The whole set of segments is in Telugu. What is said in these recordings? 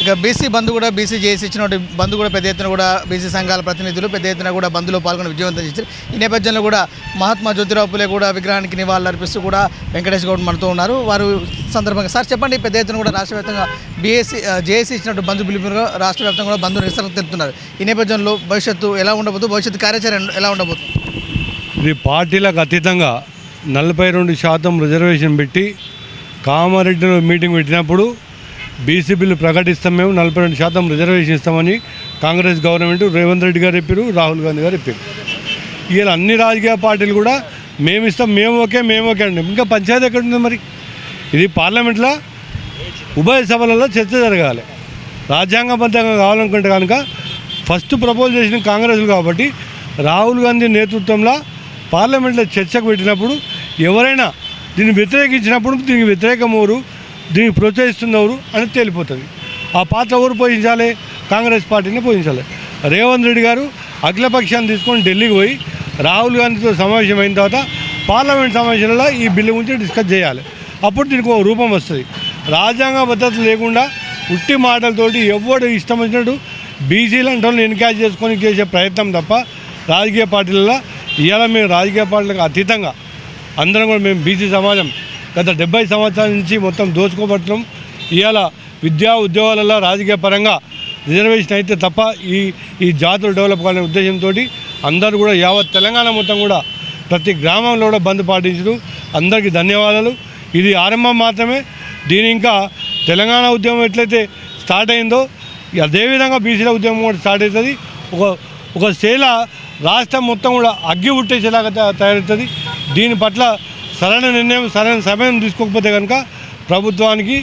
ఇక బీసీ బంద్ కూడా బీసీ చేసి ఇచ్చినటువంటి బంద్ కూడా పెద్ద ఎత్తున కూడా బీసీ సంఘాల ప్రతినిధులు పెద్ద ఎత్తున కూడా బంద్లో పాల్గొని విజయవంతం చేశారు. ఈ నేపథ్యంలో కూడా మహాత్మా జ్యోతిరావు పూలే కూడా విగ్రహానికి నివాళులు అర్పిస్తూ కూడా వెంకటేష్ గౌడ్ మనతో ఉన్నారు. వారు సందర్భంగా సార్ చెప్పండి, పెద్ద ఎత్తున కూడా రాష్ట్ర వ్యాప్తంగా జేఏసీ ఇచ్చినట్టు బంద్ పిలుపుగా రాష్ట్ర వ్యాప్తంగా కూడా బంద్ నిరసన తెలుపుతున్నారు. ఈ నేపథ్యంలో భవిష్యత్తు ఎలా ఉండబోతుంది, భవిష్యత్తు కార్యాచరణ ఎలా ఉండబోతుంది? ఇది పార్టీలకు అతీతంగా 42% రిజర్వేషన్ పెట్టి కామారెడ్డిలో మీటింగ్ పెట్టినప్పుడు బీసీ బిల్లు ప్రకటిస్తాం, మేము 42% రిజర్వేషన్ ఇస్తామని కాంగ్రెస్ గవర్నమెంట్ రేవంత్ రెడ్డి గారు చెప్పారు, రాహుల్ గాంధీ గారు చెప్పారు. ఇలా అన్ని రాజకీయ పార్టీలు కూడా మేము ఇస్తాం, మేము ఓకే అండి. ఇంకా పంచాయతీ ఎక్కడ ఉంది? మరి ఇది పార్లమెంట్లో ఉభయ సభలలో చర్చ జరగాలి. రాజ్యాంగబద్ధంగా కావాలనుకుంటే కనుక ఫస్ట్ ప్రపోజ్ చేసిన కాంగ్రెస్లు కాబట్టి రాహుల్ గాంధీ నేతృత్వంలో పార్లమెంట్లో చర్చకు పెట్టినప్పుడు ఎవరైనా దీన్ని వ్యతిరేకించినప్పుడు దీనికి వ్యతిరేకం ఎవరు, దీనికి ప్రోత్సహిస్తున్నవారు అని తేలిపోతుంది. ఆ పాత్ర ఎవరు పోషించాలి? కాంగ్రెస్ పార్టీని పోషించాలి. రేవంత్ రెడ్డి గారు అఖిలపక్షాన్ని తీసుకొని ఢిల్లీకి పోయి రాహుల్ గాంధీతో సమావేశం అయిన తర్వాత పార్లమెంట్ సమావేశంలో ఈ బిల్లు గురించి డిస్కస్ చేయాలి. అప్పుడు దీనికి ఒక రూపం వస్తుంది. రాజ్యాంగ భద్రత లేకుండా ఉట్టి మాటలతోటి ఎవడు ఇష్టం వచ్చినట్టు బీసీలు అంటే ఎన్కాజ్ చేసుకొని చేసే ప్రయత్నం తప్ప రాజకీయ పార్టీలలో ఇవాళ మేము రాజకీయ పార్టీలకు అతీతంగా అందరం కూడా మేము బీసీ సమాజం గత 70 సంవత్సరాల నుంచి మొత్తం దోచుకోబడుతున్నాం. ఇవాళ విద్యా ఉద్యోగాలలో రాజకీయ పరంగా రిజర్వేషన్ అయితే తప్ప ఈ జాతులు డెవలప్ కావాలనే ఉద్దేశంతో అందరూ కూడా యావత్ తెలంగాణ మొత్తం కూడా ప్రతి గ్రామంలో కూడా బంద్ పాటించడం అందరికీ ధన్యవాదాలు. ఇది ఆరంభం మాత్రమే. దీని ఇంకా తెలంగాణ ఉద్యమం ఎట్లయితే స్టార్ట్ అయిందో అదేవిధంగా బీసీల ఉద్యమం కూడా స్టార్ట్ అవుతుంది. ఒక శైల రాష్ట్రం మొత్తం కూడా అగ్గి ఉట్టేసేలాగా తయారవుతుంది. దీని పట్ల సరైన నిర్ణయం సరైన సమయం తీసుకోకపోతే కనుక ప్రభుత్వానికి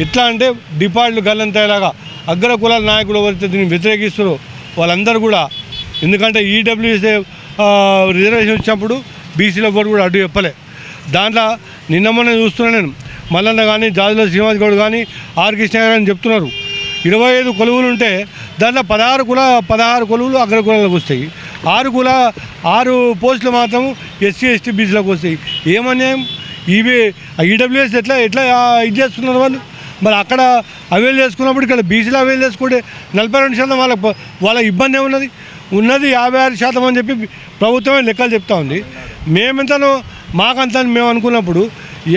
ఎట్లా అంటే డిపాజిట్లు గల్లంతయ్యేలాగా అగ్ర కులాల నాయకులు ఎవరైతే దీన్ని వ్యతిరేకిస్తారో వాళ్ళందరూ కూడా, ఎందుకంటే ఈడబ్ల్యూఎస్ రిజర్వేషన్ ఇచ్చినప్పుడు బీసీలో కూడా అడ్డు చెప్పలే. దాంట్లో నిన్న మొన్న చూస్తున్నాను నేను, మల్లన్న కానీ జాజుల శ్రీనివాస్ గౌడ్ కానీ ఆర్ కృష్ణ గారు అని చెప్తున్నారు. 25 కొలువులు ఉంటే దాంట్లో 16 కొలువులు అగ్ర కులాలకు వస్తాయి, 6 పోస్టులు మాత్రం ఎస్సీ ఎస్టీ బీసీలకు వస్తాయి. ఏమన్యాయం! ఇవి ఈడబ్ల్యూఎస్ ఎట్లా ఇది చేస్తున్నారు వాళ్ళు. మరి అక్కడ అవైల్ చేసుకున్నప్పుడు ఇక్కడ బీసీలు అవైల్ చేసుకుంటే 42% వాళ్ళ ఇబ్బంది ఏమున్నది? 56% అని చెప్పి ప్రభుత్వమే లెక్కలు చెప్తా ఉంది. మేమెంతనో మాకంతా మేము అనుకున్నప్పుడు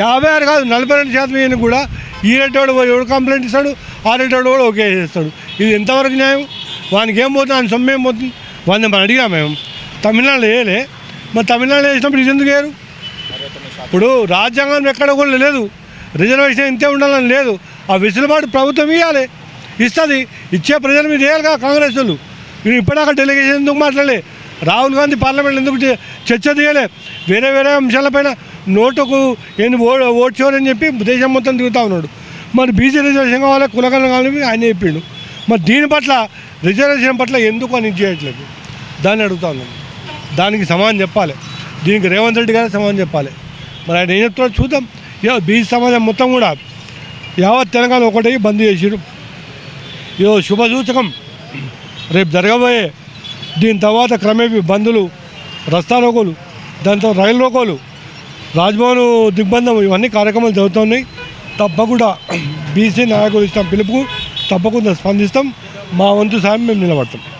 56 కాదు 42% అయినా కూడా ఈ రెడ్డి వాడు ఎవడు కంప్లైంట్ ఇస్తాడు, ఆ రెడ్డి వాడు కూడా ఓకే చేస్తాడు. ఇది ఎంతవరకు న్యాయం? వానికి ఏం పోతుంది, ఆయన సొమ్ము ఏం పోతుంది? వాళ్ళని మనం అడిగా మేము తమిళనాడులో వేయలే, మరి తమిళనాడులో వేసినప్పుడు ఇది ఎందుకు వేయరు? ఇప్పుడు రాజ్యాంగం ఎక్కడ కూడా లేదు, రిజర్వేషన్ ఇంతే ఉండాలని లేదు. ఆ వెసులుబాటు ప్రభుత్వం ఇవ్వాలి, ఇస్తుంది. ఇచ్చే ప్రజల మీద వేయాలిగా కాంగ్రెస్ వాళ్ళు. మీరు ఇప్పటిదాకా డెలిగేషన్ ఎందుకు మాట్లాడలే? రాహుల్ గాంధీ పార్లమెంట్ ఎందుకు చర్చ తీయలే? వేరే అంశాలపైన నోటుకు ఓట్ చేయని చెప్పి దేశం మొత్తం తిరుగుతూ ఉన్నాడు. మరి బీసీ రిజర్వేషన్ కావాలి, కులగణన కావాలని ఆయన చెప్పిండు. మరి దీని పట్ల రిజర్వేషన్ పట్ల ఎందుకు అని చేయట్లేదు? దాన్ని అడుగుతా ఉన్నాను. దానికి సమాధానం చెప్పాలి. దీనికి రేవంత్ రెడ్డి గారు సమాధానం చెప్పాలి. మరి ఆయన ఏం చెప్తున్నాడు చూద్దాం. బీసీ సమాజం మొత్తం కూడా యావత్ తెలంగాణ ఒకటే బంద్ చేసిరు. ఇదో శుభసూచకం. రేపు జరగబోయే దీని తర్వాత క్రమేపీ బంధులు, రస్తారోకోలు, దాంతో రైలు రోకోలు, రాజ్భవన్ దిగ్బంధం, ఇవన్నీ కార్యక్రమాలు జరుగుతున్నాయి. తప్పకుండా బీసీ నాయకులు ఇచ్చిన పిలుపుకు తప్పకుండా స్పందిస్తాం. మా వంతు సాయం మేము నిలబడతాం.